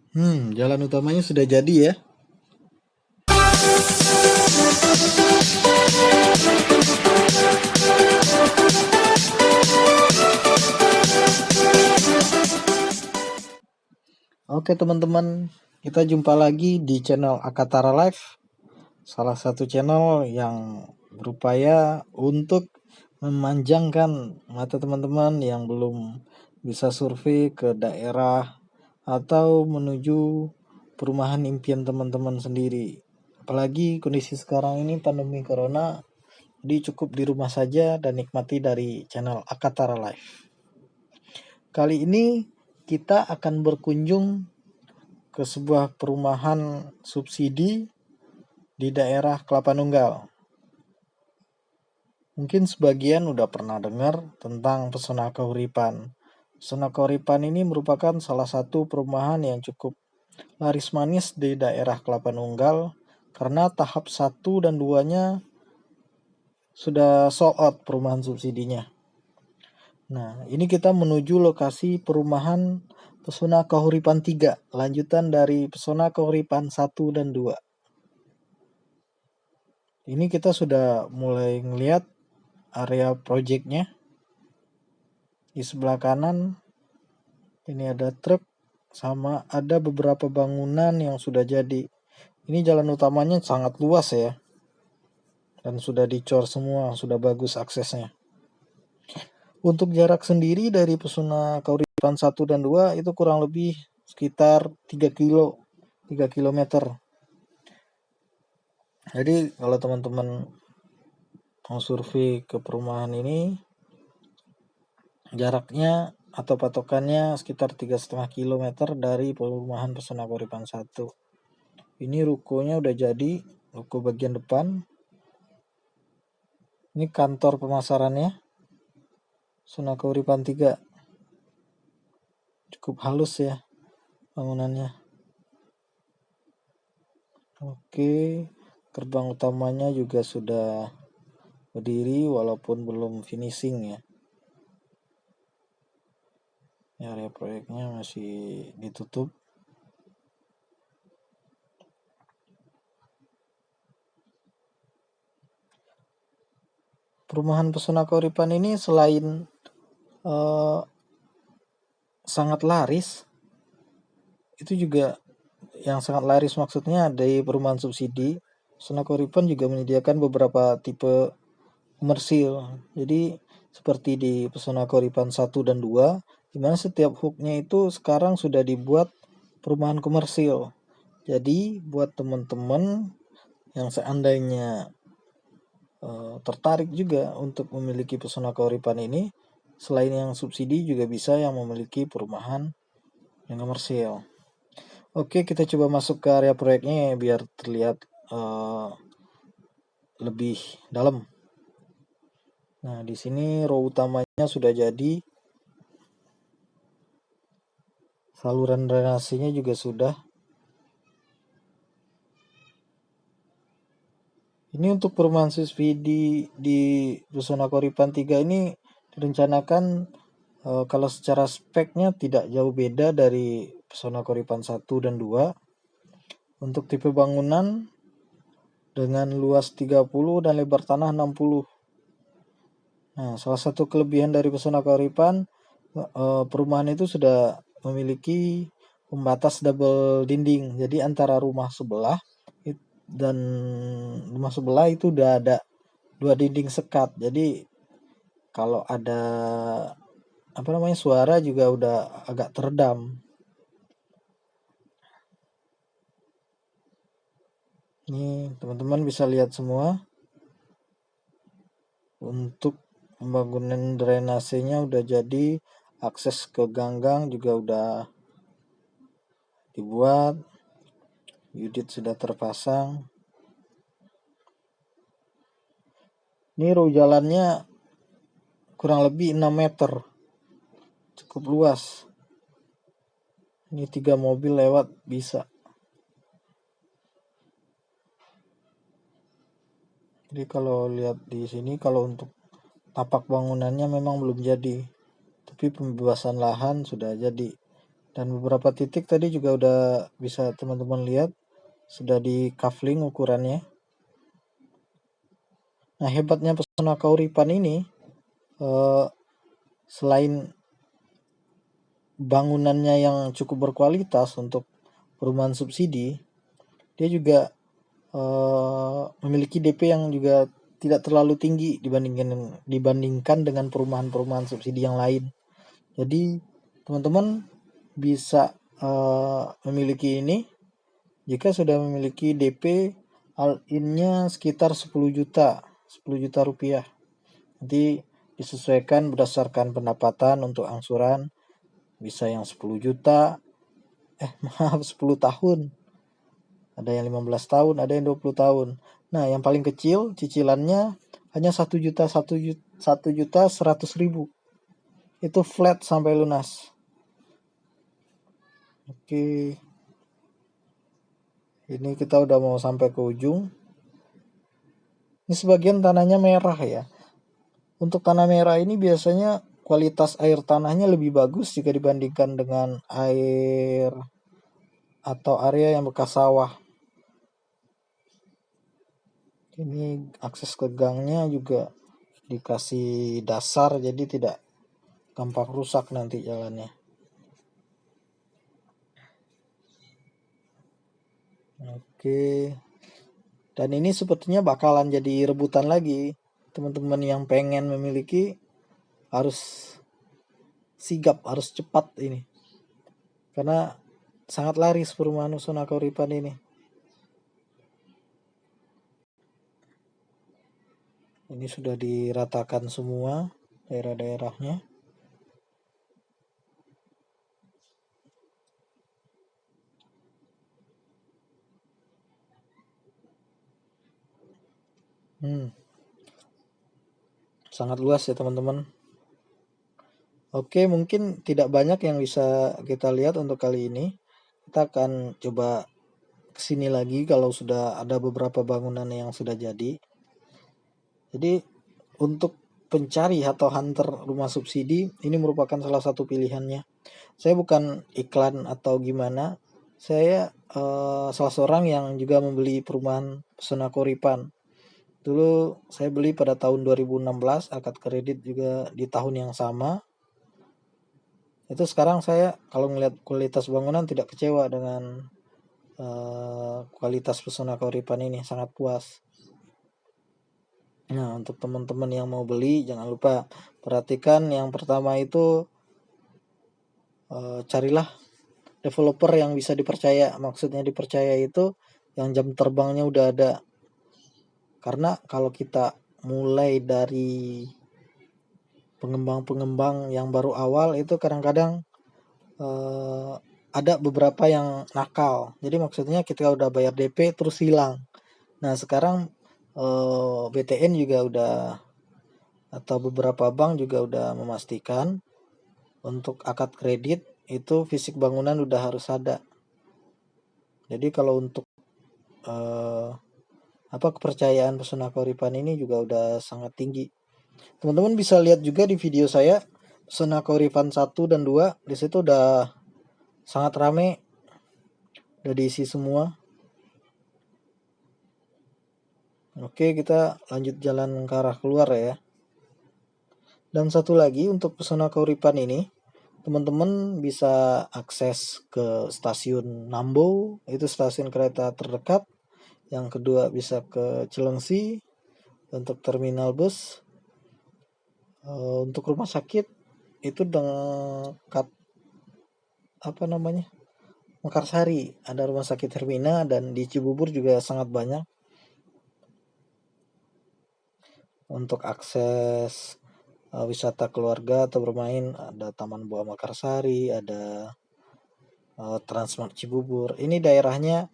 Jalan utamanya sudah jadi ya. Oke teman-teman, kita jumpa lagi di channel Akatara Live. Salah satu channel yang berupaya untuk memanjangkan mata teman-teman yang belum bisa survei ke daerah atau menuju perumahan impian teman-teman sendiri. Apalagi kondisi sekarang ini pandemi corona, jadi cukup di rumah saja dan nikmati dari channel Akatara Live. Kali ini kita akan berkunjung ke sebuah perumahan subsidi di daerah Kelapa Nunggal. Mungkin sebagian udah pernah dengar tentang Pesona Kahuripan. Pesona Kahuripan ini merupakan salah satu perumahan yang cukup laris manis di daerah Kelapa Nunggal karena tahap 1 dan 2-nya sudah sold out perumahan subsidinya. Nah, ini kita menuju lokasi perumahan Pesona Kahuripan 3, lanjutan dari Pesona Kahuripan 1 dan 2. Ini kita sudah mulai ngelihat area projectnya. Di sebelah kanan ini ada truk sama ada beberapa bangunan yang sudah jadi. Ini jalan utamanya sangat luas ya. Dan sudah dicor semua, sudah bagus aksesnya. Untuk jarak sendiri dari Pesona Kahuripan 1 dan 2 itu kurang lebih sekitar 3 kilometer. Jadi kalau teman-teman mau survei ke perumahan ini, jaraknya atau patokannya sekitar 3,5 kilometer dari perumahan Pesona Kahuripan 1. Ini rukonya udah jadi, ruko bagian depan. Ini kantor pemasarannya Pesona Kahuripan 3. Cukup halus ya bangunannya. Oke, gerbang utamanya juga sudah berdiri walaupun belum finishing ya. Area proyeknya masih ditutup. Perumahan Pesona Kahuripan ini selain sangat laris, itu juga yang sangat laris maksudnya dari perumahan subsidi, Pesona Kahuripan juga menyediakan beberapa tipe komersil. Jadi seperti di Pesona Kahuripan 1 dan 2, di mana setiap hooknya itu sekarang sudah dibuat perumahan komersil. Jadi buat teman-teman yang seandainya tertarik juga untuk memiliki Pesona Kahuripan ini, selain yang subsidi juga bisa yang memiliki perumahan yang komersil. Oke, kita coba masuk ke area proyeknya biar terlihat lebih dalam. Nah, di sini row utamanya sudah jadi. Saluran drainasenya juga sudah. Ini untuk perumahan subsidi di Pesona Kahuripan 3 ini direncanakan kalau secara speknya tidak jauh beda dari Pesona Kahuripan 1 dan 2. Untuk tipe bangunan dengan luas 30 dan lebar tanah 60. Nah, salah satu kelebihan dari Pesona Kahuripan, perumahan itu sudah memiliki pembatas double dinding. Jadi antara rumah sebelah dan rumah sebelah itu udah ada 2 dinding sekat. Jadi kalau ada suara juga udah agak teredam. Ini teman-teman bisa lihat semua. Untuk pembangunan drainasenya udah jadi, akses ke ganggang juga udah dibuat, unit sudah terpasang. Ini row jalannya kurang lebih 6 meter, cukup luas. Ini 3 mobil lewat bisa. Jadi kalau lihat di sini, kalau untuk tapak bangunannya memang belum jadi, tapi pembebasan lahan sudah jadi Dan beberapa titik tadi juga udah bisa teman-teman lihat sudah di kafling ukurannya. Nah, hebatnya Pesona Kauripan ini selain bangunannya yang cukup berkualitas untuk perumahan subsidi, dia juga memiliki DP yang juga tidak terlalu tinggi dibandingkan dengan perumahan-perumahan subsidi yang lain. Jadi teman-teman bisa memiliki ini jika sudah memiliki DP all-in-nya sekitar 10 juta rupiah. Nanti disesuaikan berdasarkan pendapatan untuk angsuran, bisa yang 10 juta, maaf 10 tahun. Ada yang 15 tahun, ada yang 20 tahun. Nah, yang paling kecil cicilannya hanya 1 juta 100.000. Itu flat sampai lunas. Oke. Ini kita udah mau sampai ke ujung. Ini sebagian tanahnya merah ya. Untuk tanah merah ini biasanya kualitas air tanahnya lebih bagus jika dibandingkan dengan air atau area yang bekas sawah. Ini akses ke gangnya juga dikasih dasar jadi tidak gampang rusak nanti jalannya. Oke. Dan ini sepertinya bakalan jadi rebutan lagi. Teman-teman yang pengen memiliki harus sigap, harus cepat ini. Karena sangat laris perumahan Pesona Kauripan ini. Ini sudah diratakan semua daerah-daerahnya. Sangat luas ya teman-teman. Oke, mungkin tidak banyak yang bisa kita lihat untuk kali ini. Kita akan coba kesini lagi kalau sudah ada beberapa bangunan yang sudah jadi. Jadi untuk pencari atau hunter rumah subsidi ini merupakan salah satu pilihannya. Saya bukan iklan atau gimana. Saya salah seorang yang juga membeli perumahan Pesona Kauripan. Dulu saya beli pada tahun 2016, akad kredit juga di tahun yang sama. Itu sekarang saya kalau melihat kualitas bangunan tidak kecewa dengan kualitas Pesona Kauripan ini, sangat puas. Nah, untuk teman-teman yang mau beli jangan lupa perhatikan yang pertama itu carilah developer yang bisa dipercaya. Maksudnya dipercaya itu yang jam terbangnya udah ada. Karena kalau kita mulai dari pengembang-pengembang yang baru awal itu kadang-kadang ada beberapa yang nakal. Jadi maksudnya kita udah bayar DP terus hilang. Nah, sekarang BTN juga udah atau beberapa bank juga udah memastikan untuk akad kredit itu fisik bangunan udah harus ada. Jadi kalau untuk kepercayaan Pesona Kauripan ini juga udah sangat tinggi. Teman-teman bisa lihat juga di video saya Pesona Kauripan 1 dan 2, di situ udah sangat rame, udah diisi semua. Oke, kita lanjut jalan ke arah keluar ya. Dan satu lagi untuk Pesona Kauripan ini, teman-teman bisa akses ke stasiun Nambo, itu stasiun kereta terdekat. Yang kedua bisa ke Cilengsi untuk terminal bus. Untuk rumah sakit itu dekat Mekarsari, ada rumah sakit Hermina, dan di Cibubur juga sangat banyak. Untuk akses wisata keluarga atau bermain ada Taman Buah Mekarsari, ada Transmart Cibubur. Ini daerahnya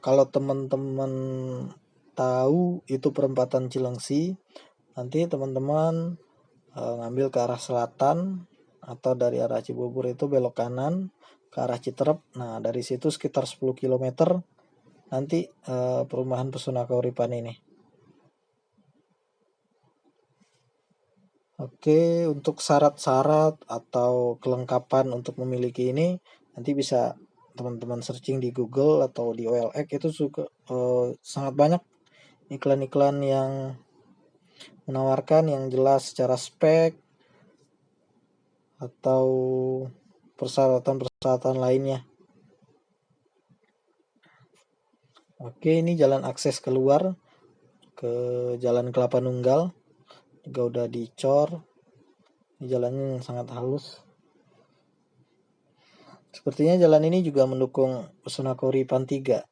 kalau teman-teman tahu itu perempatan Cilengsi, nanti teman-teman ngambil ke arah selatan atau dari arah Cibubur itu belok kanan ke arah Citerep. Nah, dari situ sekitar 10 km nanti perumahan Pesona Kauripan ini. Oke, untuk syarat-syarat atau kelengkapan untuk memiliki ini nanti bisa teman-teman searching di Google atau di OLX, itu juga sangat banyak iklan-iklan yang menawarkan yang jelas secara spek atau persyaratan-persyaratan lainnya. Oke, ini jalan akses keluar ke Jalan Kelapa Nunggal, juga udah dicor. Ini jalannya sangat halus. Sepertinya jalan ini juga mendukung Pesona Kauripan 3.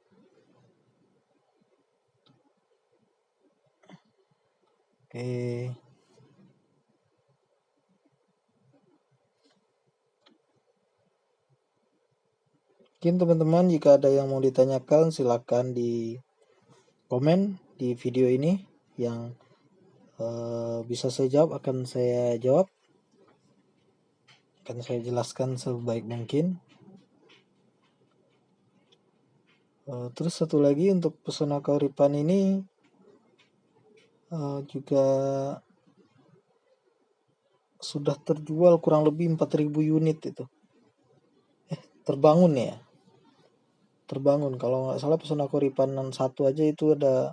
Oke. Mungkin teman-teman jika ada yang mau ditanyakan silakan di komen di video ini, yang bisa saya jawab akan saya jawab, akan saya jelaskan sebaik mungkin. Terus satu lagi untuk Pesona Kauripan ini juga sudah terjual kurang lebih 4.000 unit itu. Terbangun ya. Terbangun, kalau nggak salah Pesona Kauripan 1 aja itu ada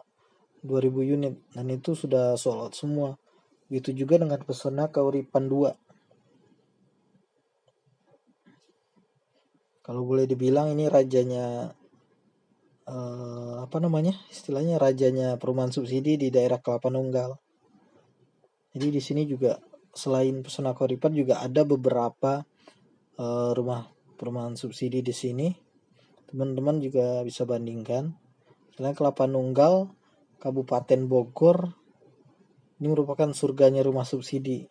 2000 unit dan itu sudah sold out semua. Begitu juga dengan Pesona Kauripan 2. Kalau boleh dibilang ini rajanya istilahnya rajanya perumahan subsidi di daerah Kelapa Nunggal. Jadi di sini juga selain Pesona Kauripan juga ada beberapa rumah perumahan subsidi di sini. Teman-teman juga bisa bandingkan. Selain Kelapa Nunggal, Kabupaten Bogor ini merupakan surganya rumah subsidi.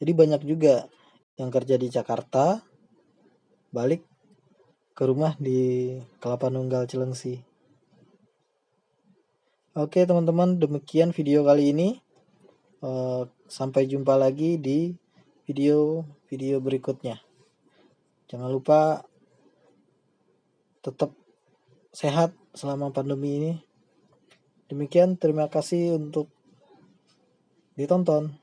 Jadi banyak juga yang kerja di Jakarta balik ke rumah di Kelapa Nunggal Cilengsi. Oke teman-teman, demikian video kali ini. Sampai jumpa lagi di video berikutnya. Jangan lupa tetap sehat selama pandemi ini. Demikian, terima kasih untuk ditonton.